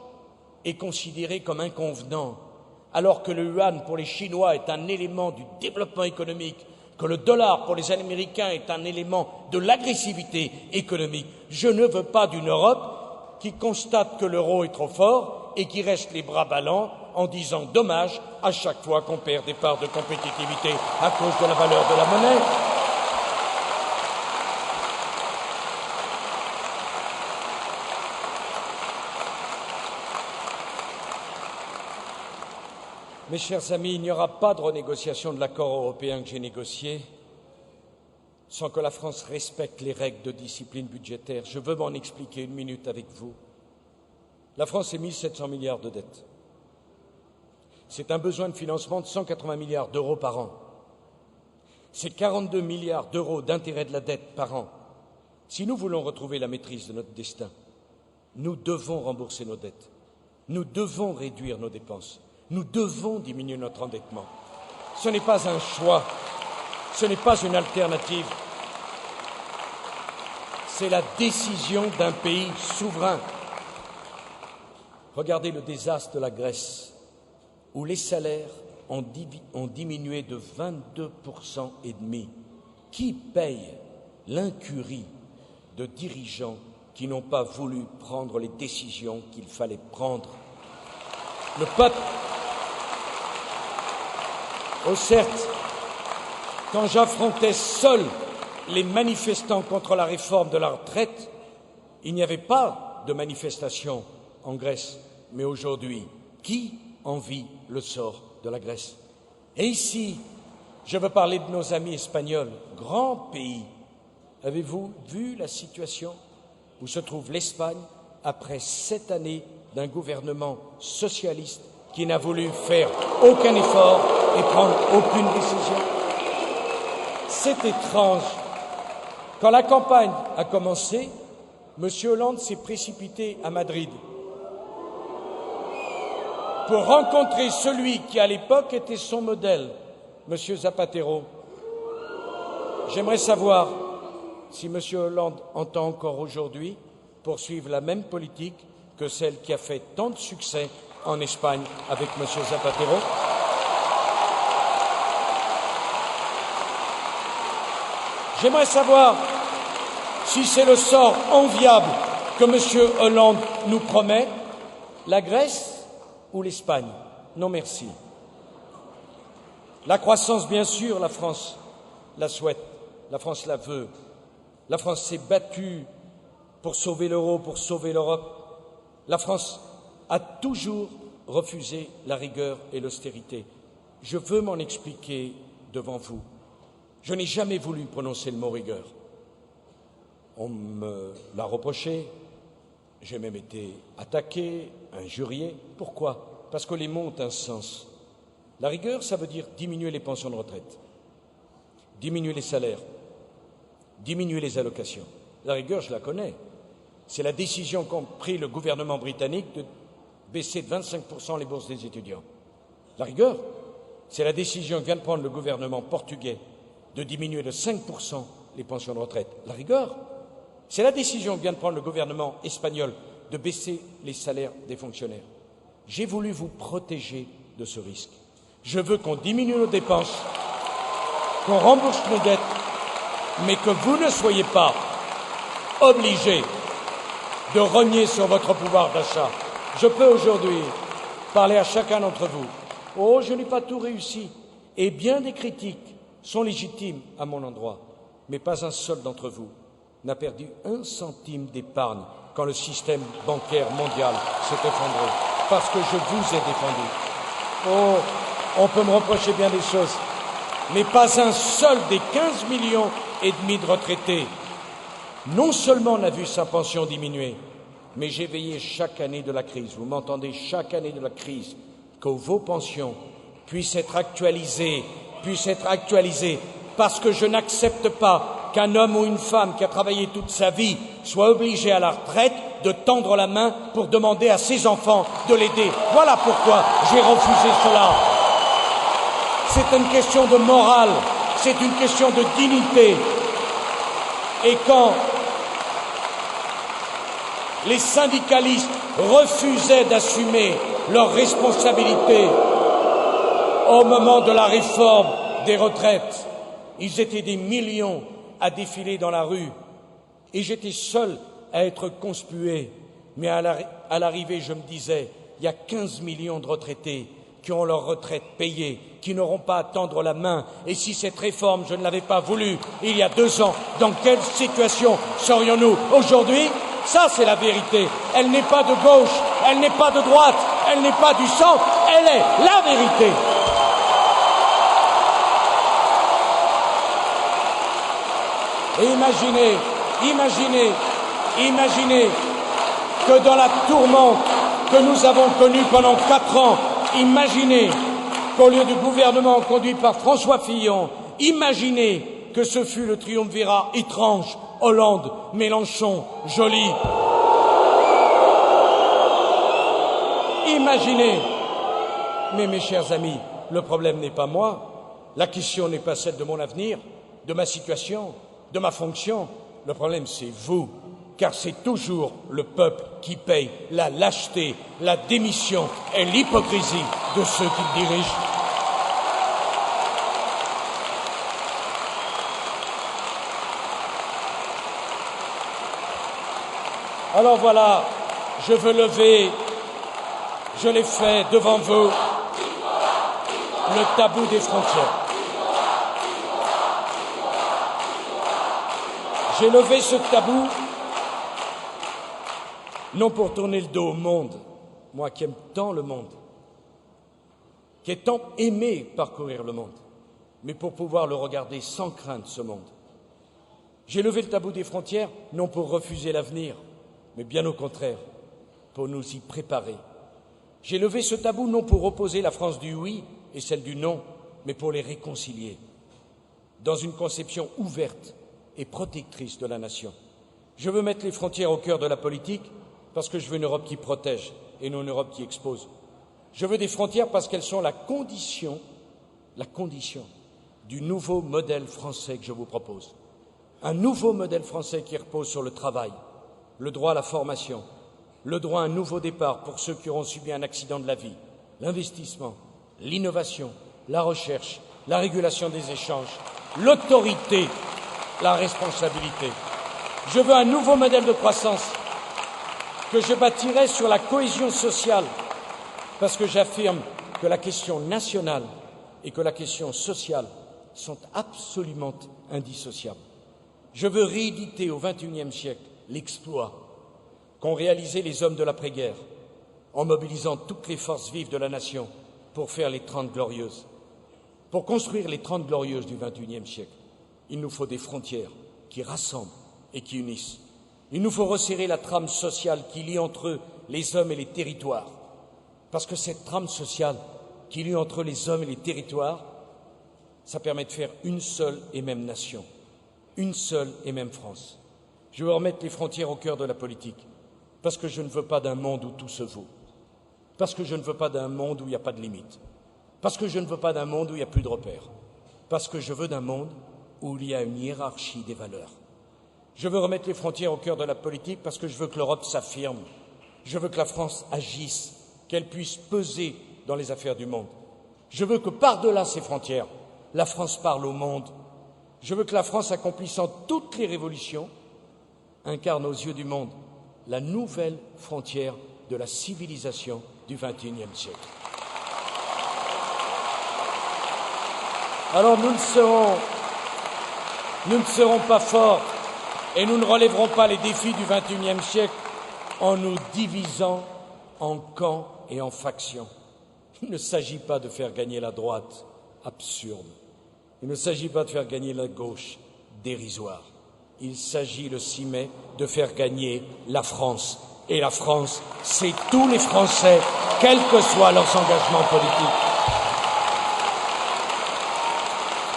est considéré comme inconvenant, alors que le yuan pour les Chinois est un élément du développement économique, que le dollar pour les Américains est un élément de l'agressivité économique. Je ne veux pas d'une Europe qui constate que l'euro est trop fort et qui reste les bras ballants en disant dommage à chaque fois qu'on perd des parts de compétitivité à cause de la valeur de la monnaie. Mes chers amis, il n'y aura pas de renégociation de l'accord européen que j'ai négocié sans que la France respecte les règles de discipline budgétaire. Je veux m'en expliquer une minute avec vous. La France est 1 700 milliards de dettes. C'est un besoin de financement de 180 milliards d'euros par an. C'est 42 milliards d'euros d'intérêt de la dette par an. Si nous voulons retrouver la maîtrise de notre destin, nous devons rembourser nos dettes. Nous devons réduire nos dépenses. Nous devons diminuer notre endettement. Ce n'est pas un choix, ce n'est pas une alternative. C'est la décision d'un pays souverain. Regardez le désastre de la Grèce, où les salaires ont diminué de 22,5 %. Qui paye l'incurie de dirigeants qui n'ont pas voulu prendre les décisions qu'il fallait prendre? Le peuple. Oh certes, quand j'affrontais seul les manifestants contre la réforme de la retraite, il n'y avait pas de manifestation en Grèce. Mais aujourd'hui, qui envie le sort de la Grèce? Et ici, je veux parler de nos amis espagnols, grand pays. Avez-vous vu la situation où se trouve l'Espagne après 7 années d'un gouvernement socialiste qui n'a voulu faire aucun effort et prendre aucune décision? C'est étrange. Quand la campagne a commencé, M. Hollande s'est précipité à Madrid pour rencontrer celui qui, à l'époque, était son modèle, M. Zapatero. J'aimerais savoir si M. Hollande entend encore aujourd'hui poursuivre la même politique que celle qui a fait tant de succès en Espagne avec M. Zapatero. J'aimerais savoir si c'est le sort enviable que M. Hollande nous promet, la Grèce ou l'Espagne. Non, merci. La croissance, bien sûr, la France la souhaite, la France la veut. La France s'est battue pour sauver l'euro, pour sauver l'Europe. La France a toujours refusé la rigueur et l'austérité. Je veux m'en expliquer devant vous. Je n'ai jamais voulu prononcer le mot rigueur. On me l'a reproché, j'ai même été attaqué, injurié. Pourquoi? Parce que les mots ont un sens. La rigueur, ça veut dire diminuer les pensions de retraite, diminuer les salaires, diminuer les allocations. La rigueur, je la connais. C'est la décision qu'a prise le gouvernement britannique de baisser de 25% les bourses des étudiants. La rigueur, c'est la décision que vient de prendre le gouvernement portugais de diminuer de 5% les pensions de retraite. La rigueur, c'est la décision que vient de prendre le gouvernement espagnol de baisser les salaires des fonctionnaires. J'ai voulu vous protéger de ce risque. Je veux qu'on diminue nos dépenses, qu'on rembourse nos dettes, mais que vous ne soyez pas obligés de rogner sur votre pouvoir d'achat. Je peux aujourd'hui parler à chacun d'entre vous. Oh, je n'ai pas tout réussi. Et bien des critiques sont légitimes à mon endroit. Mais pas un seul d'entre vous n'a perdu un centime d'épargne quand le système bancaire mondial s'est effondré. Parce que je vous ai défendu. Oh, on peut me reprocher bien des choses. Mais pas un seul des 15,5 millions de retraités non seulement n'a vu sa pension diminuer, mais j'ai veillé chaque année de la crise, vous m'entendez, chaque année de la crise, que vos pensions puissent être actualisées, parce que je n'accepte pas qu'un homme ou une femme qui a travaillé toute sa vie soit obligé à la retraite de tendre la main pour demander à ses enfants de l'aider. Voilà pourquoi j'ai refusé cela. C'est une question de morale, c'est une question de dignité. Et quand les syndicalistes refusaient d'assumer leurs responsabilités au moment de la réforme des retraites, ils étaient des millions à défiler dans la rue. Et j'étais seul à être conspué. Mais à l'arrivée, je me disais, il y a 15 millions de retraités qui ont leur retraite payée, qui n'auront pas à tendre la main. Et si cette réforme, je ne l'avais pas voulu il y a 2 ans, dans quelle situation serions-nous aujourd'hui? Ça, c'est la vérité. Elle n'est pas de gauche, elle n'est pas de droite, elle n'est pas du centre, elle est la vérité. Et imaginez que dans la tourmente que nous avons connue pendant 4 ans, imaginez qu'au lieu du gouvernement conduit par François Fillon, imaginez que ce fut le triumvirat étrange, Hollande, Mélenchon, Joly. Imaginez. Mais mes chers amis, le problème n'est pas moi, la question n'est pas celle de mon avenir, de ma situation, de ma fonction. Le problème, c'est vous, car c'est toujours le peuple qui paye la lâcheté, la démission et l'hypocrisie de ceux qui le dirigent. Alors voilà, je veux lever, je l'ai fait devant vous, le tabou des frontières. J'ai levé ce tabou, non pour tourner le dos au monde, moi qui aime tant le monde, qui ai tant aimé parcourir le monde, mais pour pouvoir le regarder sans crainte, ce monde. J'ai levé le tabou des frontières, non pour refuser l'avenir, mais bien au contraire, pour nous y préparer. J'ai levé ce tabou non pour opposer la France du oui et celle du non, mais pour les réconcilier, dans une conception ouverte et protectrice de la nation. Je veux mettre les frontières au cœur de la politique parce que je veux une Europe qui protège et non une Europe qui expose. Je veux des frontières parce qu'elles sont la condition du nouveau modèle français que je vous propose. Un nouveau modèle français qui repose sur le travail, le droit à la formation, le droit à un nouveau départ pour ceux qui auront subi un accident de la vie, l'investissement, l'innovation, la recherche, la régulation des échanges, l'autorité la responsabilité. Je veux un nouveau modèle de croissance que je bâtirai sur la cohésion sociale, parce que j'affirme que la question nationale et que la question sociale sont absolument indissociables. Je veux rééditer au XXIe siècle l'exploit qu'ont réalisé les hommes de l'après-guerre en mobilisant toutes les forces vives de la nation pour faire les 30 Glorieuses. Pour construire les 30 Glorieuses du XXIe siècle, il nous faut des frontières qui rassemblent et qui unissent. Il nous faut resserrer la trame sociale qui lie entre eux les hommes et les territoires. Parce que cette trame sociale qui lie entre les hommes et les territoires, ça permet de faire une seule et même nation, une seule et même France. Je veux remettre les frontières au cœur de la politique, parce que je ne veux pas d'un monde où tout se vaut, parce que je ne veux pas d'un monde où il n'y a pas de limite, parce que je ne veux pas d'un monde où il n'y a plus de repères, parce que je veux d'un monde où il y a une hiérarchie des valeurs. Je veux remettre les frontières au cœur de la politique parce que je veux que l'Europe s'affirme. Je veux que la France agisse, qu'elle puisse peser dans les affaires du monde. Je veux que par-delà ces frontières, la France parle au monde. Je veux que la France, accomplissant toutes les révolutions, incarne aux yeux du monde la nouvelle frontière de la civilisation du XXIe siècle. Alors nous ne serons pas forts et nous ne relèverons pas les défis du XXIe siècle en nous divisant en camps et en factions. Il ne s'agit pas de faire gagner la droite, absurde. Il ne s'agit pas de faire gagner la gauche, dérisoire. Il s'agit, le 6 mai, de faire gagner la France. Et la France, c'est tous les Français, quels que soient leurs engagements politiques.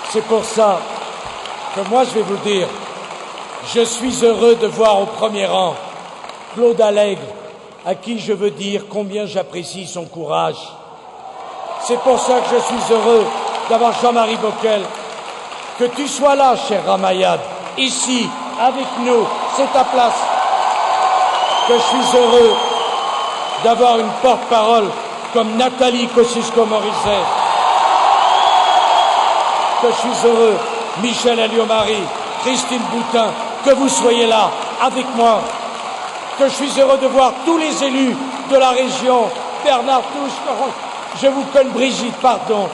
C'est pour ça que moi, je vais vous dire, je suis heureux de voir au premier rang Claude Allègre, à qui je veux dire combien j'apprécie son courage. C'est pour ça que je suis heureux d'avoir Jean-Marie Bockel. Que tu sois là, cher Ramayad, ici, avec nous, c'est ta place. Que je suis heureux d'avoir une porte-parole comme Nathalie Kosciusko-Morizet. Que je suis heureux, Michel Alliot-Marie, Christine Boutin, que vous soyez là, avec moi. Que je suis heureux de voir tous les élus de la région, Bernard Touche, je vous connais, Brigitte, pardon,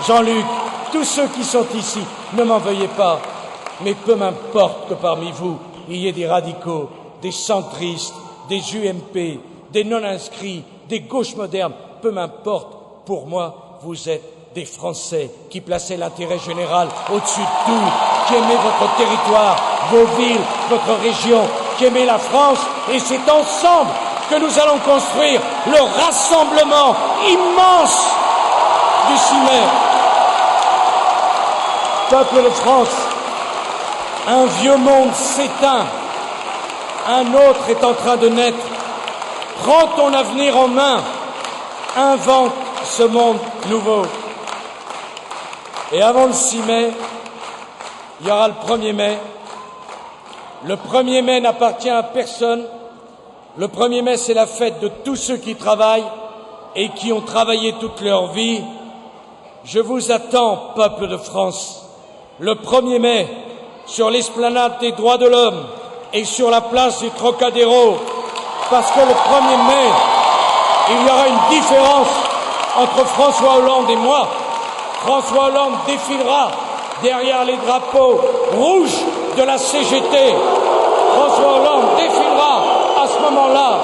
Jean-Luc, tous ceux qui sont ici, ne m'en veuillez pas, mais peu m'importe que parmi vous, il y ait des radicaux, des centristes, des UMP, des non-inscrits, des gauches modernes, peu m'importe, pour moi, vous êtes des Français qui plaçaient l'intérêt général au-dessus de tout, qui aimaient votre territoire, vos villes, votre région, qui aimaient la France, et c'est ensemble que nous allons construire le rassemblement immense du 6 mai. Peuple de France, un vieux monde s'éteint, un autre est en train de naître. Prends ton avenir en main, invente ce monde nouveau. Et avant le 6 mai, il y aura le 1er mai. Le 1er mai n'appartient à personne. Le 1er mai, c'est la fête de tous ceux qui travaillent et qui ont travaillé toute leur vie. Je vous attends, peuple de France, le 1er mai, sur l'esplanade des droits de l'homme et sur la place du Trocadéro, parce que le 1er mai, il y aura une différence entre François Hollande et moi. François Hollande défilera derrière les drapeaux rouges de la CGT. François Hollande défilera à ce moment-là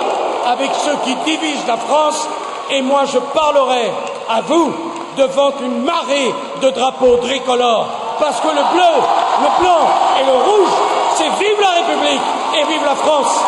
avec ceux qui divisent la France, et moi je parlerai à vous devant une marée de drapeaux tricolores, parce que le bleu, le blanc et le rouge, c'est vive la République et vive la France.